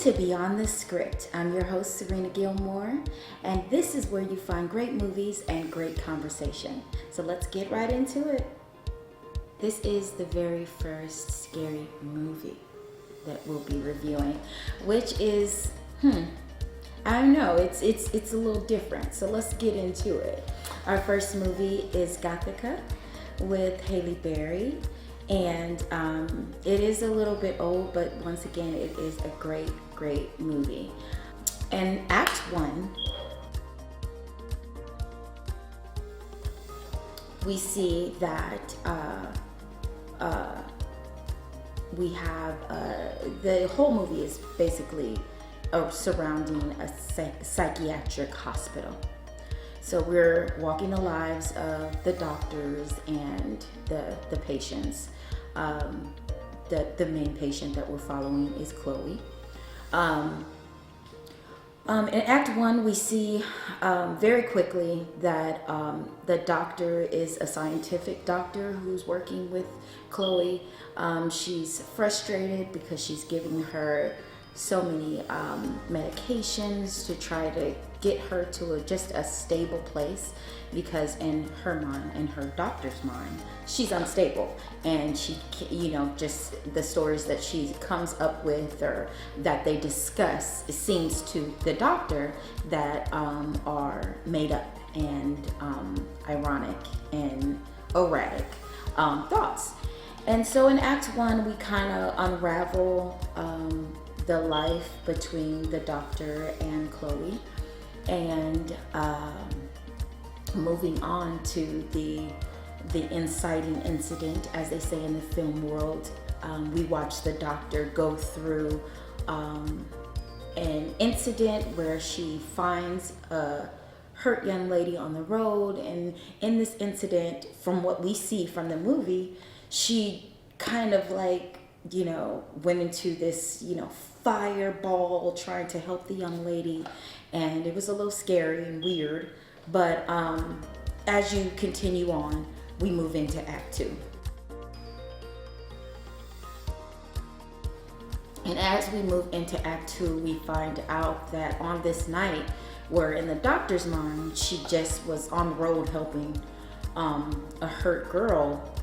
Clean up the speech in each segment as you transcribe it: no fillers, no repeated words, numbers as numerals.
to Beyond the Script. I'm your host, Serena Gilmore, and this is where you find great movies and great conversation. So let's get right into it. This is the very first scary movie that we'll be reviewing, which is, I don't know, it's a little different. So let's get into it. Our first movie is Gothica with Halle Berry. And it is a little bit old, but once again, it is a great, great movie. And Act 1, we see that we have, the whole movie is basically surrounding a psychiatric hospital. So we're walking the lives of the doctors and the patients. The main patient that we're following is Chloe. In Act 1, we see very quickly that the doctor is a scientific doctor who's working with Chloe. She's frustrated because she's giving her so many medications to try to get her to just a stable place, because in her mind, in her doctor's mind, she's unstable, and she, just the stories that she comes up with or that they discuss, it seems to the doctor that are made up and ironic and erratic thoughts. And so in Act 1, we kind of unravel the life between the doctor and Chloe, and moving on to the inciting incident, as they say in the film world. We watch the doctor go through an incident where she finds a hurt young lady on the road, and in this incident, from what we see from the movie, she kind of went into this fireball trying to help the young lady, and it was a little scary and weird. But as you continue on, we move into Act 2. And as we move into Act 2, we find out that on this night, where in the doctor's mind, she just was on the road helping a hurt girl,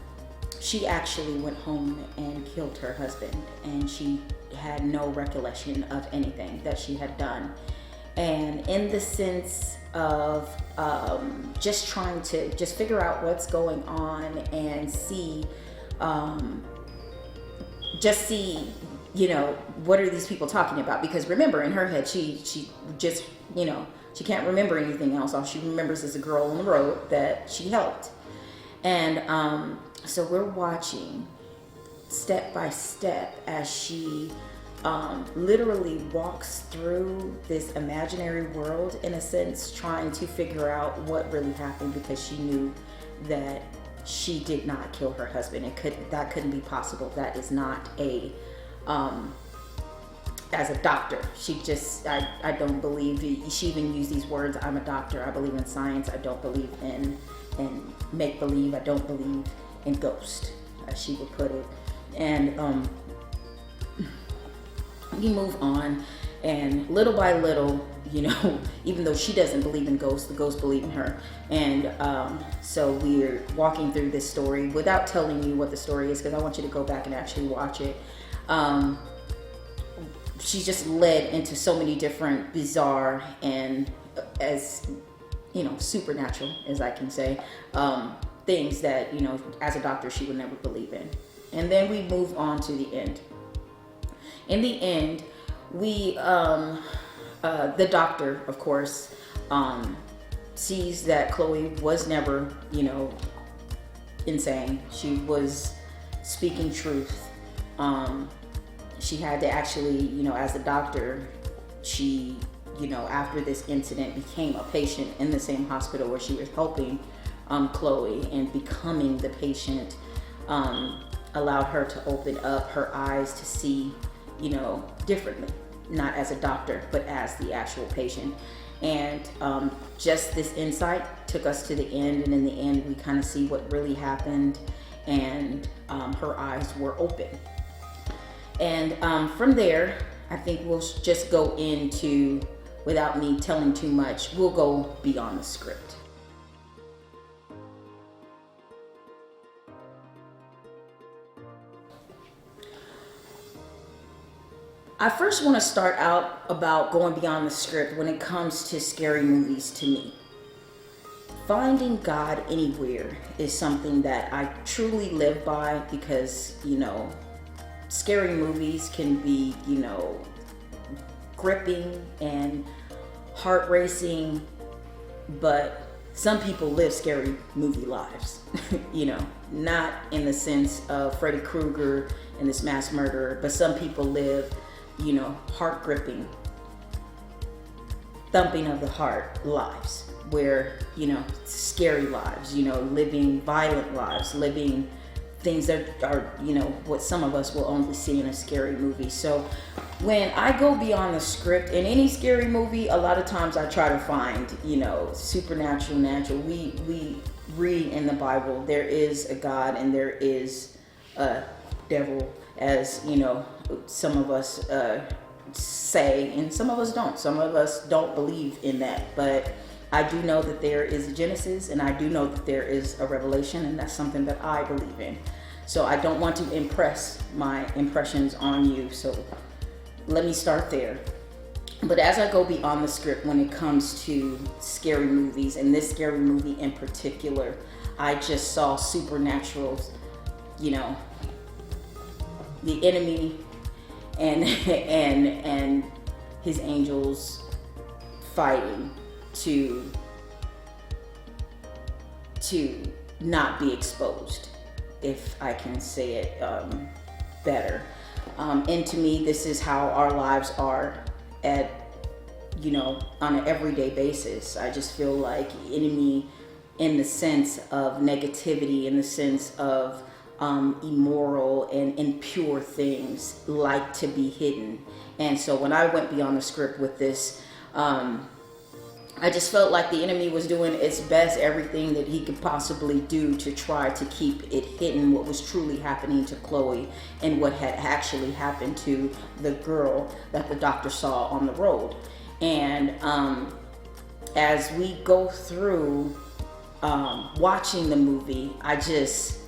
she actually went home and killed her husband, and she had no recollection of anything that she had done. And in the sense of just trying to just figure out what's going on and see, what are these people talking about? Because remember, in her head, she just, she can't remember anything else. All she remembers is a girl on the road that she helped. And so we're watching step by step as she literally walks through this imaginary world, in a sense, trying to figure out what really happened, because she knew that she did not kill her husband. That couldn't be possible. That is not as a doctor, she just, I don't believe, she even used these words, I'm a doctor, I believe in science, I don't believe in make-believe, I don't believe in ghosts, as she would put it. And we move on, and little by little, even though she doesn't believe in ghosts, the ghosts believe in her. And so we're walking through this story without telling you what the story is, because I want you to go back and actually watch it. She's just led into so many different bizarre and, as supernatural, as I can say, things that, as a doctor, she would never believe in. And then we move on to the end. In the end, we, the doctor, of course, sees that Chloe was never, insane. She was speaking truth. She had to actually, as a doctor, she, after this incident, became a patient in the same hospital where she was helping Chloe, and becoming the patient allowed her to open up her eyes to see, differently, not as a doctor, but as the actual patient. And just this insight took us to the end, and in the end, we kind of see what really happened, and her eyes were open. And from there, I think we'll just go into, without me telling too much, we'll go beyond the script. I first want to start out about going beyond the script when it comes to scary movies to me. Finding God anywhere is something that I truly live by because, scary movies can be, gripping and heart racing, but some people live scary movie lives, not in the sense of Freddy Krueger and this mass murderer, but some people live, heart gripping, thumping of the heart lives where, scary lives, living violent lives, living things that are, what some of us will only see in a scary movie. So when I go beyond the script in any scary movie, a lot of times I try to find, supernatural, natural. We read in the Bible, there is a God and there is a devil, as, some of us say, and some of us don't. Some of us don't believe in that, but I do know that there is a Genesis, and I do know that there is a Revelation, and that's something that I believe in. So I don't want to impress my impressions on you, so let me start there. But as I go beyond the script when it comes to scary movies, and this scary movie in particular, I just saw supernatural, the enemy and his angels fighting to not be exposed, if I can say it better. And to me, this is how our lives are on an everyday basis. I just feel like enemy in the sense of negativity, in the sense of immoral and impure things like to be hidden. And so when I went beyond the script with this, I just felt like the enemy was doing its best, everything that he could possibly do to try to keep it hidden, what was truly happening to Chloe and what had actually happened to the girl that the doctor saw on the road. And as we go through watching the movie, I just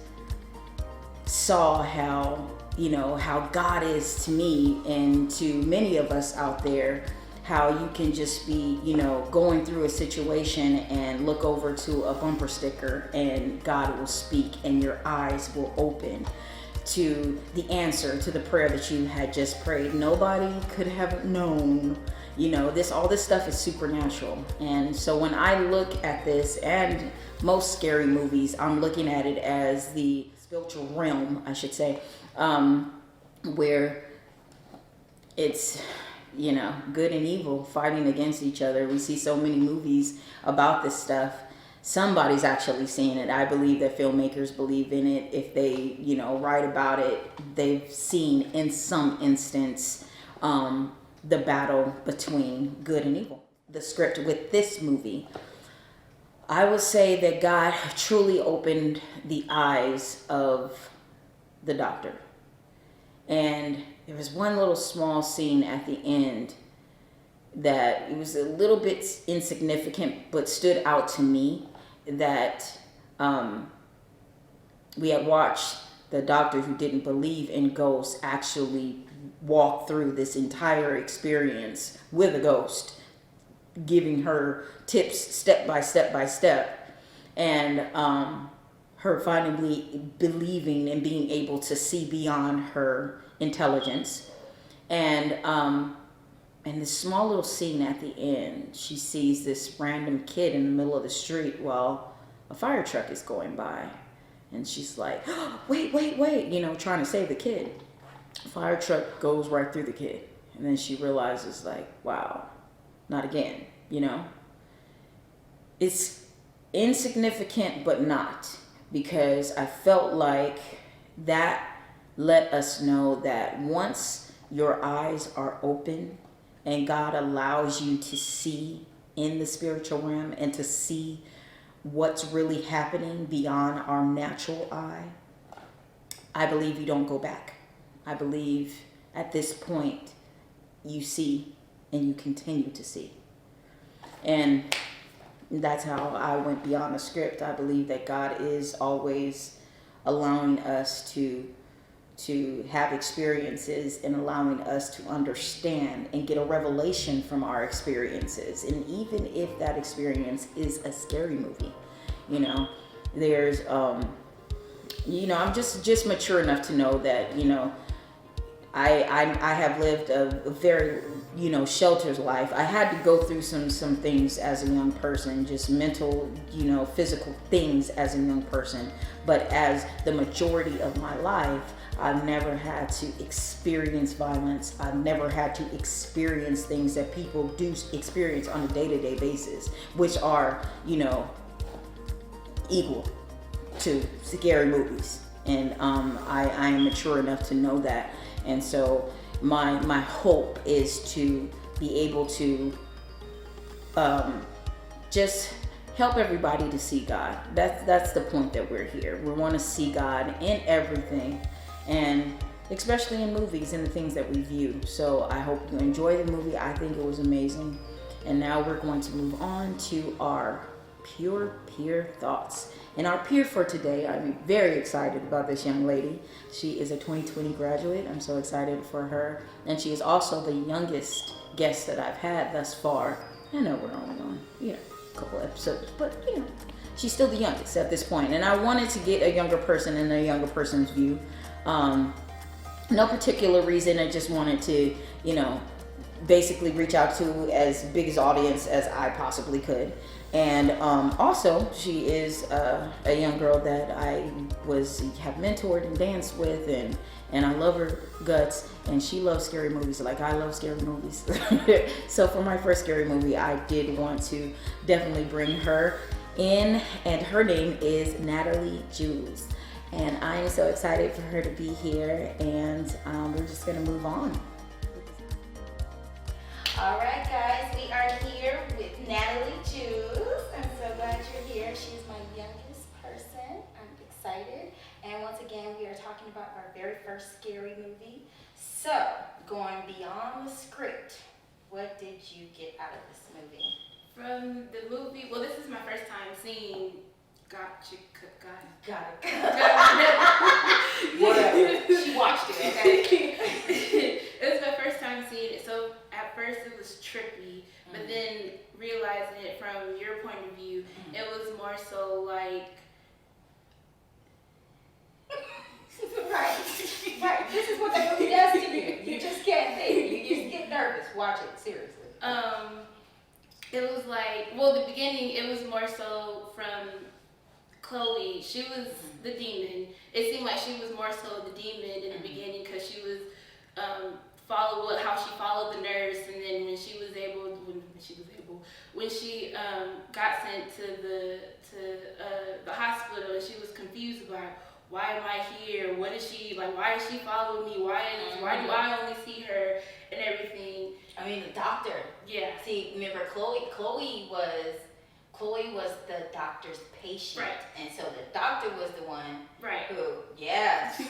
saw how, how God is to me and to many of us out there, how you can just be, going through a situation and look over to a bumper sticker and God will speak and your eyes will open to the answer to the prayer that you had just prayed. Nobody could have known, all this stuff is supernatural. And so when I look at this and most scary movies, I'm looking at it as the spiritual realm, I should say, where it's, good and evil fighting against each other. We see so many movies about this stuff. Somebody's actually seen it. I believe that filmmakers believe in it. If they, write about it, they've seen in some instance the battle between good and evil. The script with this movie, I would say that God truly opened the eyes of the doctor. And there was one little small scene at the end that it was a little bit insignificant, but stood out to me, that we had watched the doctor who didn't believe in ghosts actually walk through this entire experience with a ghost, giving her tips step by step, and her finally believing and being able to see beyond her intelligence. And this small little scene at the end, she sees this random kid in the middle of the street while a fire truck is going by, and she's like, oh, wait, trying to save the kid. Fire truck goes right through the kid, and then she realizes, like, wow, not again. It's insignificant, but not, because I felt like that let us know that once your eyes are open and God allows you to see in the spiritual realm and to see what's really happening beyond our natural eye, I believe you don't go back. I believe at this point you see and you continue to see. And that's how I went beyond the script. I believe that God is always allowing us to have experiences and allowing us to understand and get a revelation from our experiences. And even if that experience is a scary movie, you know, there's I'm just mature enough to know that, I have lived a very, sheltered life. I had to go through some things as a young person, just mental, physical things as a young person. But as the majority of my life, I've never had to experience violence. I've never had to experience things that people do experience on a day-to-day basis, which are, equal to scary movies. And I am mature enough to know that. And so my hope is to be able to just help everybody to see God. That's the point that we're here. We want to see God in everything, and especially in movies and the things that we view. So I hope you enjoy the movie. I think it was amazing. And now we're going to move on to our pure peer thoughts. And our peer for today, I'm very excited about this young lady. She is a 2020 graduate. I'm so excited for her. And she is also the youngest guest that I've had thus far. I know we're only on, a couple episodes, but she's still the youngest at this point. And I wanted to get a younger person and a younger person's view. No particular reason. I just wanted to, basically reach out to as big an audience as I possibly could. And also, she is a young girl that I have mentored and danced with, and I love her guts, and she loves scary movies like I love scary movies. So for my first scary movie, I did want to definitely bring her in, and her name is Natalie Jules. And I am so excited for her to be here, and we're just gonna move on. All right, guys, we are here with Natalie Jules. I'm so glad you're here. She's my youngest person. I'm excited. And once again, we are talking about our very first scary movie. So, going beyond the script, what did you get out of this movie? From the movie, well, this is my first time seeing Got it. Whatever. She watched it, okay? It was my first time seeing it. So at first it was trippy, but then realizing it from your point of view, it was more so like... Right. This is what the movie does to you. You just can't think. You just get nervous. Watch it, seriously. It was like, well, the beginning, it was more so from Chloe. She was the demon. It seemed like she was more so the demon in the beginning, because she was how she followed the nurse, and then when she got sent to the hospital, and she was confused about, why am I here? What is she like? Why is she following me? Why do I only see her and everything? I mean, the doctor. Yeah. See, remember Chloe was the doctor's patient. Right. And so the doctor was the one who, Yes. I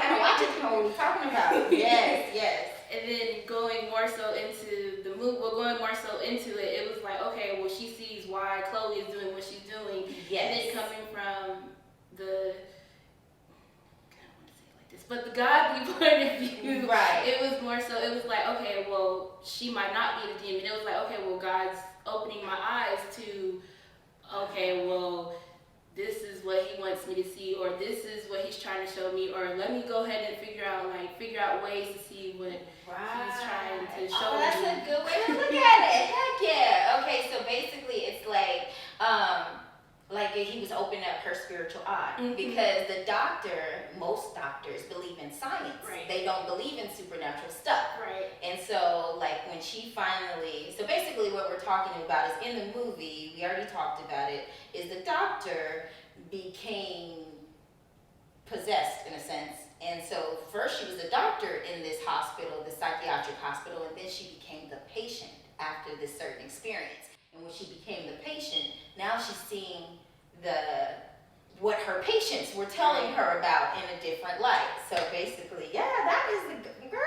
gotta watch it to know what we're talking about. Yes. And then going more so into the movie, it was like, okay, well, she sees why Chloe is doing what she's doing. Yes. And then coming from the, I don't want to say it like this, but the godly point of view, right. It was more so, it was like, okay, well, she might not be the demon. It was like, okay, well, God's opening my eyes to, okay, well, this is what he wants me to see, or this is what he's trying to show me, or let me go ahead and figure out ways to see what he's trying to show me. That's a good way to look at it. Heck yeah. Okay, so basically it's like he was opening up her spiritual eye, because the doctor, most doctors believe in science. Right. They don't believe in supernatural stuff. Right. And so when she finally, so basically what we're talking about is in the movie, we already talked about it, is the doctor became possessed in a sense. And so first she was a doctor in this hospital, the psychiatric hospital, and then she became the patient after this certain experience. And when she became the patient, now she's seeing what her patients were telling her about in a different light. So basically, yeah, that is the girl.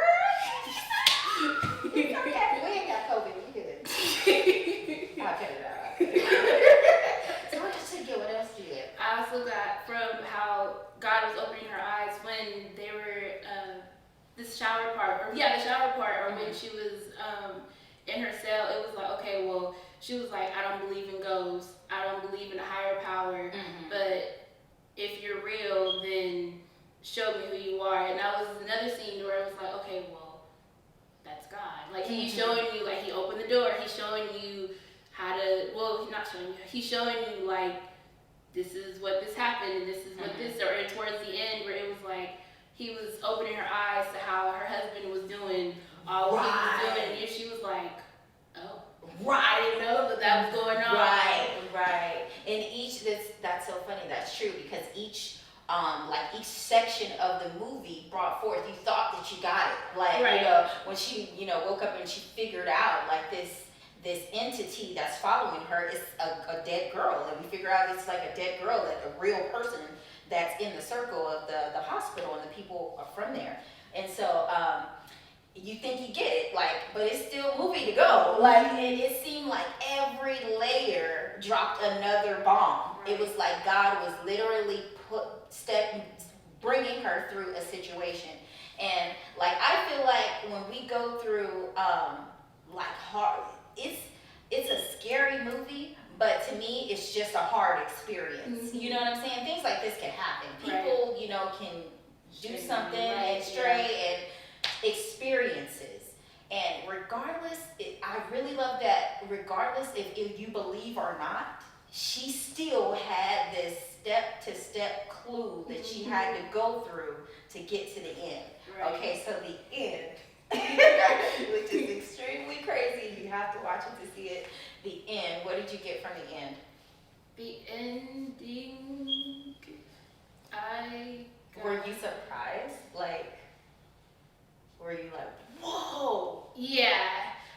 she was like, I don't believe in ghosts, I don't believe in a higher power, but if you're real, then show me who you are. And that was another scene where it was like, okay, well, that's God. Like, he's showing you, like, he opened the door, he's showing you how to, well, he's not showing you, he's showing you, like, this is what this happened, and this is what this, or towards the end where it was like, he was opening her eyes to how her husband was doing all what he was doing, and she was like, oh, I didn't know that was going on. Right. And that's so funny, that's true, because each section of the movie brought forth, you thought that you got it. Like, you know, when she, woke up and she figured out, like, this entity that's following her is a dead girl, and we figure out it's like a dead girl, like a real person that's in the circle of the hospital, and the people are from there. And so you think you get it, like, but it's still a movie to go. Like, it seemed like every layer dropped another bomb. It was like God was literally bringing her through a situation. And like, I feel like when we go through like hard, it's a scary movie, but to me it's just a hard experience. You know what I'm saying? Things like this can happen. People, can do something and stray and experiences. And regardless, I really love that regardless if you believe or not, she still had this step-to-step clue that she had to go through to get to the end. Okay, so the end, which is extremely crazy. You have to watch it to see it. The end. What did you get from the end? The ending, Were you surprised? Like, were you like, whoa? Yeah,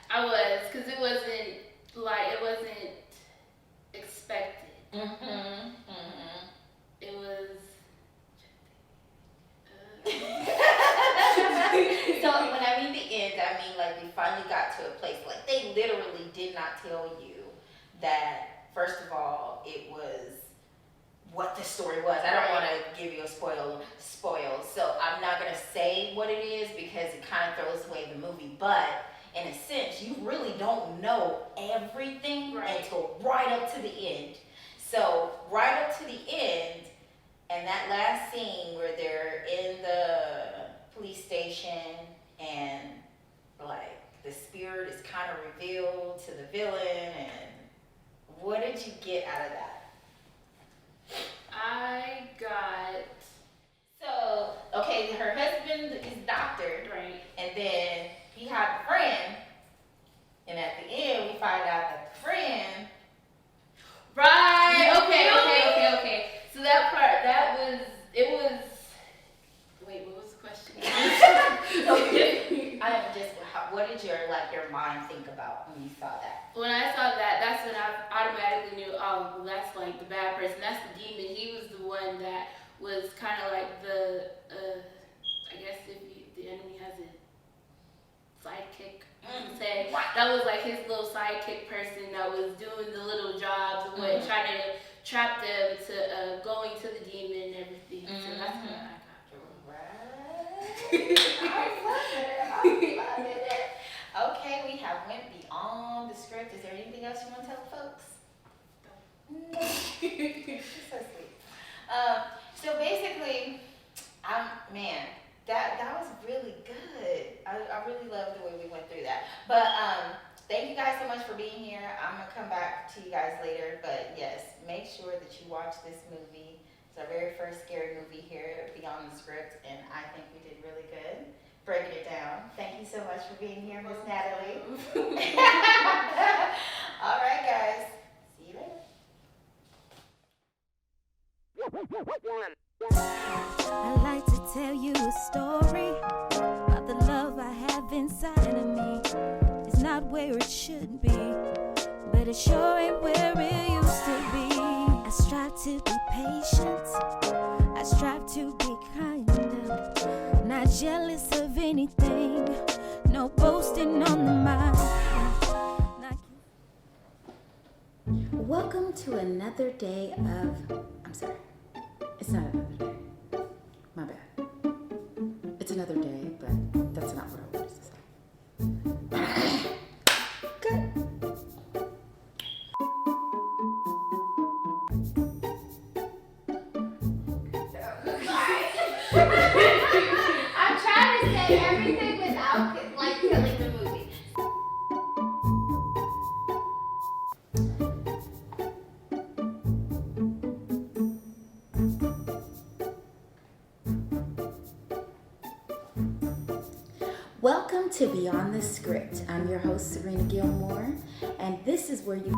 I was, because it wasn't expected. It was. So when I mean the end, I mean like we finally got to a place, like they literally did not tell you that, first of all, it was what the story was. I don't want to give you a spoil, so I'm not going to say what it is because it kind of throws away the movie, but in a sense, you really don't know everything until right up to the end. So right up to the end, and that last scene where they're in the police station and like the spirit is kind of revealed to the villain, and what did you get out of that? I got. So, okay, her husband is doctored, and then he had a friend, and at the end we find out that the friend. Okay. So that part, wait, what was the question? What did your mind think about when you saw that? When I saw that, that's when I automatically knew, oh, well, that's like the bad person. That's the demon. He was the one that was kind of like the, I guess if the enemy has a sidekick, say, that was like his little sidekick person that was doing the little jobs and trying to trap them to going to the demon and everything. So that's what I got. I love it. Okay, we have went beyond the script. Is there anything else you want to tell folks? No. So sweet. So basically, that was really good. I really love the way we went through that. But thank you guys so much for being here. I'm gonna come back to you guys later. But yes, make sure that you watch this movie. It's our very first scary movie here, Beyond the Script, and I think we did really good breaking it down. Thank you so much for being here, Miss Natalie. All right, guys. See you later. I'd like to tell you a story about the love I have inside of me. It's not where it should be, but it sure ain't where it used to be. I strive to be patient, I strive to be kind, not jealous of anything, no boasting on the mind. Welcome to another day of, I'm sorry, it's not another day, my bad. It's another day, but that's not what I wanted to say. Good. Welcome to Beyond the Script. I'm your host, Serena Gilmore, and this is where you